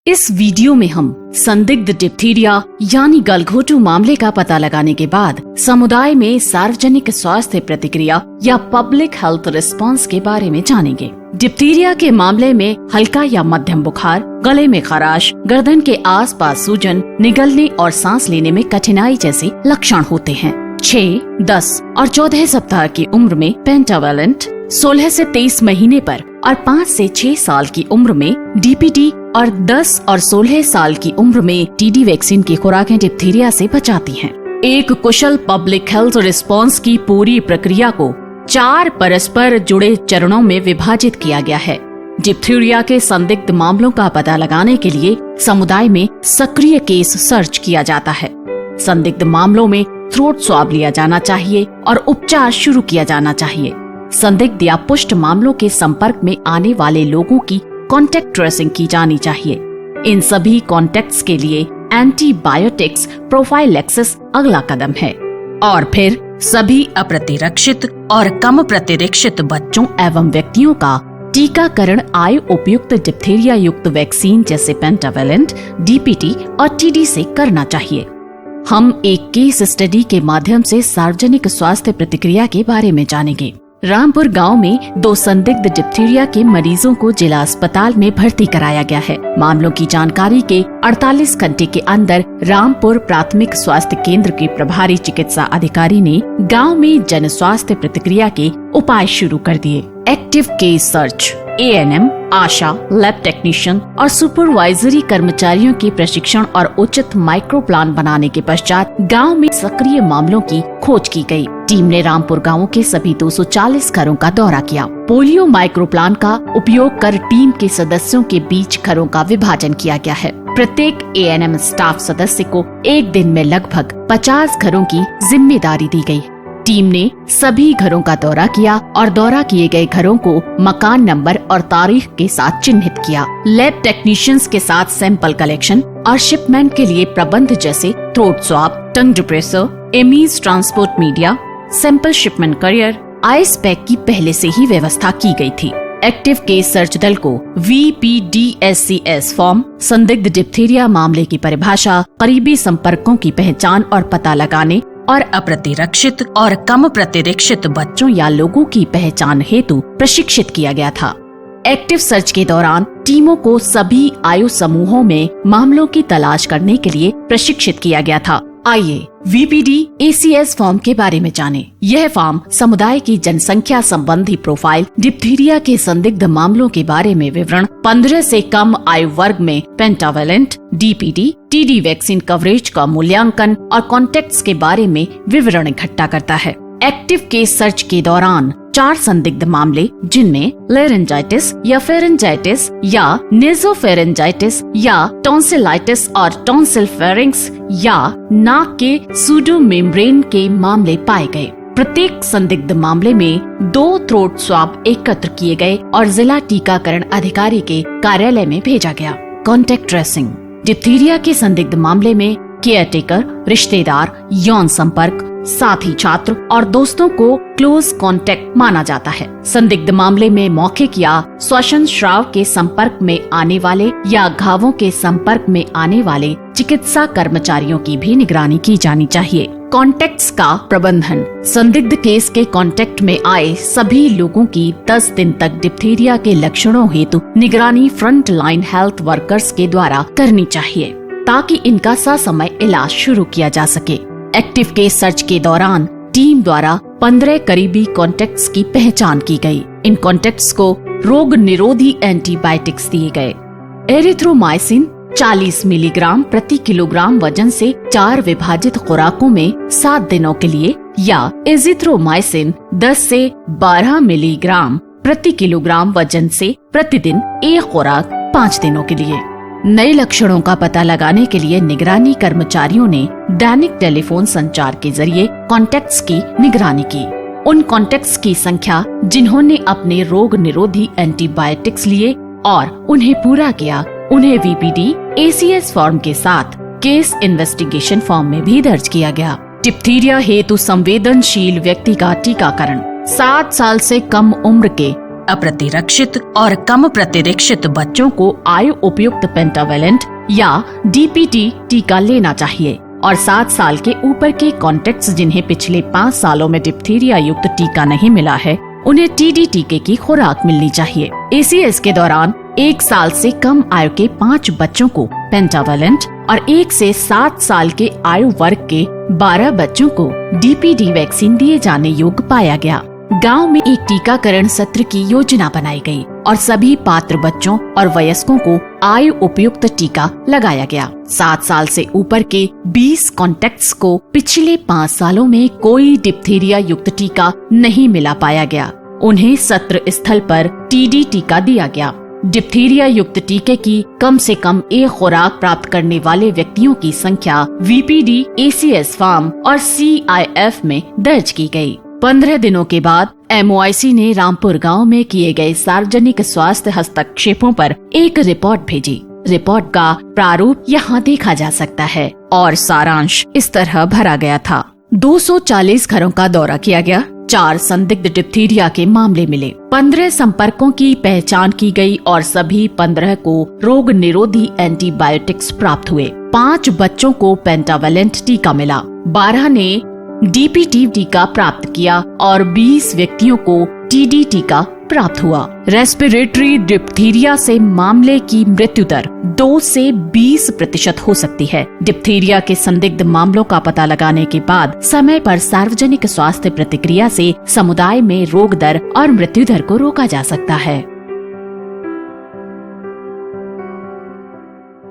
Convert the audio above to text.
इस वीडियो में हम संदिग्ध डिप्थीरिया यानी गलघोटू मामले का पता लगाने के बाद समुदाय में सार्वजनिक स्वास्थ्य प्रतिक्रिया या पब्लिक हेल्थ रिस्पांस के बारे में जानेंगे। डिप्थीरिया के मामले में हल्का या मध्यम बुखार, गले में खराश, गर्दन के आसपास सूजन, निगलने और सांस लेने में कठिनाई जैसे लक्षण होते हैं। 6, 10 और 14 सप्ताह की उम्र में पेंटावेलेंट, 16 से 23 महीने पर और 5 से 6 साल की उम्र में डीपीटी और 10 और 16 साल की उम्र में टीडी वैक्सीन की खुराकें डिप्थीरिया से बचाती हैं। एक कुशल पब्लिक हेल्थ रिस्पांस की पूरी प्रक्रिया को 4 परस्पर जुड़े चरणों में विभाजित किया गया है। डिप्थीरिया के संदिग्ध मामलों का पता लगाने के लिए समुदाय में सक्रिय केस सर्च किया जाता है। संदिग्ध मामलों में थ्रोट स्वाब लिया जाना चाहिए और उपचार शुरू किया जाना चाहिए। संदिग्ध या पुष्ट मामलों के संपर्क में आने वाले लोगों की कॉन्टेक्ट ट्रेसिंग की जानी चाहिए। इन सभी कॉन्टेक्ट्स के लिए एंटीबायोटिक्स प्रोफाइलैक्सिस अगला कदम है। और फिर सभी अप्रतिरक्षित और कम प्रतिरक्षित बच्चों एवं व्यक्तियों का टीकाकरण आयु उपयुक्त डिप्थीरिया युक्त वैक्सीन जैसे पेंटावेलेंट, डीपीटी और टीडी से करना चाहिए। हम एक केस स्टडी के माध्यम से सार्वजनिक स्वास्थ्य प्रतिक्रिया के बारे में जानेंगे। रामपुर गांव में 2 संदिग्ध डिप्थीरिया के मरीजों को जिला अस्पताल में भर्ती कराया गया है। मामलों की जानकारी के 48 घंटे के अंदर रामपुर प्राथमिक स्वास्थ्य केंद्र के प्रभारी चिकित्सा अधिकारी ने गांव में जन स्वास्थ्य प्रतिक्रिया के उपाय शुरू कर दिए। एक्टिव केस सर्च, एएनएम, आशा, लैब टेक्नीशियन और सुपरवाइजरी कर्मचारियों के प्रशिक्षण और उचित माइक्रो प्लान बनाने के पश्चात गांव में सक्रिय मामलों की खोज की गई। टीम ने रामपुर गांवों के सभी 240 घरों का दौरा किया। पोलियो माइक्रो प्लान का उपयोग कर टीम के सदस्यों के बीच घरों का विभाजन किया गया है। प्रत्येक एएनएम स्टाफ सदस्य को एक दिन में लगभग 50 घरों की जिम्मेदारी दी गई। टीम ने सभी घरों का दौरा किया और दौरा किए गए घरों को मकान नंबर और तारीख के साथ चिन्हित किया। लैब टेक्नीशियंस के साथ सैंपल कलेक्शन और शिपमेंट के लिए प्रबंध जैसे throat swab, tongue depressor, Amies transport media, sample shipment carrier, ice pack की पहले से ही व्यवस्था की गई थी। एक्टिव केस सर्च दल को VPDSCS फॉर्म, संदिग्ध डिप्थीरिया मामले की परिभाषा, करीबी संपर्कों की पहचान और पता लगाने और अप्रतिरक्षित और कम प्रतिरक्षित बच्चों या लोगों की पहचान हेतु प्रशिक्षित किया गया था। एक्टिव सर्च के दौरान टीमों को सभी आयु समूहों में मामलों की तलाश करने के लिए प्रशिक्षित किया गया था। आइए VPDACS फॉर्म के बारे में जानें। यह फॉर्म समुदाय की जनसंख्या संबंधी प्रोफाइल, डिप्थीरिया के संदिग्ध मामलों के बारे में विवरण, 15 से कम आयु वर्ग में pentavalent, DPT, TD vaccine coverage का मूल्यांकन और कॉन्टेक्ट्स के बारे में विवरण इकट्ठा करता है। एक्टिव केस सर्च के दौरान 4 संदिग्ध मामले जिनमें लेरेंजाइटिस या फेरेंजाइटिस या नेजोफेरेंजाइटिस या टॉन्सिलाइटिस और टॉन्सिल फेरिंक्स या नाक के सूडो मेम्ब्रेन के मामले पाए गए। प्रत्येक संदिग्ध मामले में 2 थ्रोट स्वाब एकत्र किए गए और जिला टीकाकरण अधिकारी के कार्यालय में भेजा गया। कॉन्टेक्ट ट्रेसिंग, डिप्थीरिया के संदिग्ध मामले में केयरटेकर, रिश्तेदार, यौन संपर्क, साथी छात्र और दोस्तों को क्लोज कांटेक्ट माना जाता है। संदिग्ध मामले में मौखिक या श्वसन स्राव के संपर्क में आने वाले या घावों के संपर्क में आने वाले चिकित्सा कर्मचारियों की भी निगरानी की जानी चाहिए। कॉन्टेक्ट्स का प्रबंधन, संदिग्ध केस के कॉन्टेक्ट में आए सभी लोगों की 10 दिन तक डिप्थीरिया के लक्षणों हेतु निगरानी फ्रंट लाइन हेल्थ वर्कर्स के द्वारा करनी चाहिए ताकि इनका ससमय इलाज शुरू किया जा सके। एक्टिव केस सर्च के दौरान टीम द्वारा 15 करीबी कॉन्टेक्ट्स की पहचान की गई। इन कॉन्टेक्ट्स को रोग निरोधी एंटीबायोटिक्स दिए गए। एरिथ्रोमाइसिन 40 मिलीग्राम प्रति किलोग्राम वजन से 4 विभाजित खुराकों में 7 दिनों के लिए या एजिथ्रोमाइसिन 10 से 12 मिलीग्राम प्रति किलोग्राम वजन से प्रतिदिन 1 खुराक 5 दिनों के लिए। नए लक्षणों का पता लगाने के लिए निगरानी कर्मचारियों ने दैनिक टेलीफोन संचार के जरिए कॉन्टेक्ट्स की निगरानी की। उन कॉन्टेक्ट्स की संख्या जिन्होंने अपने रोग निरोधी एंटीबायोटिक्स लिए और उन्हें पूरा किया, उन्हें VPDACS फॉर्म के साथ केस इन्वेस्टिगेशन फॉर्म में भी दर्ज किया गया। डिप्थीरिया हेतु संवेदनशील व्यक्ति का टीकाकरण, 7 साल से कम उम्र के अप्रतिरक्षित और कम प्रतिरक्षित बच्चों को आयु उपयुक्त पेंटावेलेंट या DPT टीका लेना चाहिए और 7 साल के ऊपर के कॉन्टेक्ट्स जिन्हें पिछले 5 सालों में डिप्थीरिया युक्त टीका नहीं मिला है, उन्हें TD टीके की खुराक मिलनी चाहिए। ACS के दौरान 1 साल से कम आयु के 5 बच्चों को पेंटावेलेंट और 1 से 7 साल के आयु वर्ग के 12 बच्चों को DPT वैक्सीन दिए जाने योग्य पाया गया। गांव में एक टीकाकरण सत्र की योजना बनाई गई और सभी पात्र बच्चों और वयस्कों को आयु उपयुक्त टीका लगाया गया। 7 साल से ऊपर के 20 कॉन्टेक्ट्स को पिछले 5 सालों में कोई डिप्थीरिया युक्त टीका नहीं मिला पाया गया। उन्हें सत्र स्थल पर TD टीका दिया गया। डिप्थीरिया युक्त टीके की कम से कम एक खुराक प्राप्त करने वाले व्यक्तियों की संख्या VPD, ACS फार्म और CIF में दर्ज की गई। 15 दिनों के बाद MOIC ने रामपुर गांव में किए गए सार्वजनिक स्वास्थ्य हस्तक्षेपों पर एक रिपोर्ट भेजी। रिपोर्ट का प्रारूप यहाँ देखा जा सकता है और सारांश इस तरह भरा गया था। 240 घरों का दौरा किया गया। 4 संदिग्ध डिप्थीरिया के मामले मिले। 15 संपर्कों की पहचान की गई और सभी 15 को रोग निरोधी एंटीबायोटिक्स प्राप्त हुए। 5 बच्चों को पेंटावेलेंट टीका मिला, 12 ने DPT टीका प्राप्त किया और 20 व्यक्तियों को TD टीका प्राप्त हुआ। रेस्पिरेटरी डिप्थीरिया से मामले की मृत्यु दर 2 से 20% हो सकती है। डिप्थीरिया के संदिग्ध मामलों का पता लगाने के बाद समय पर सार्वजनिक स्वास्थ्य प्रतिक्रिया से समुदाय में रोग दर और मृत्यु दर को रोका जा सकता है।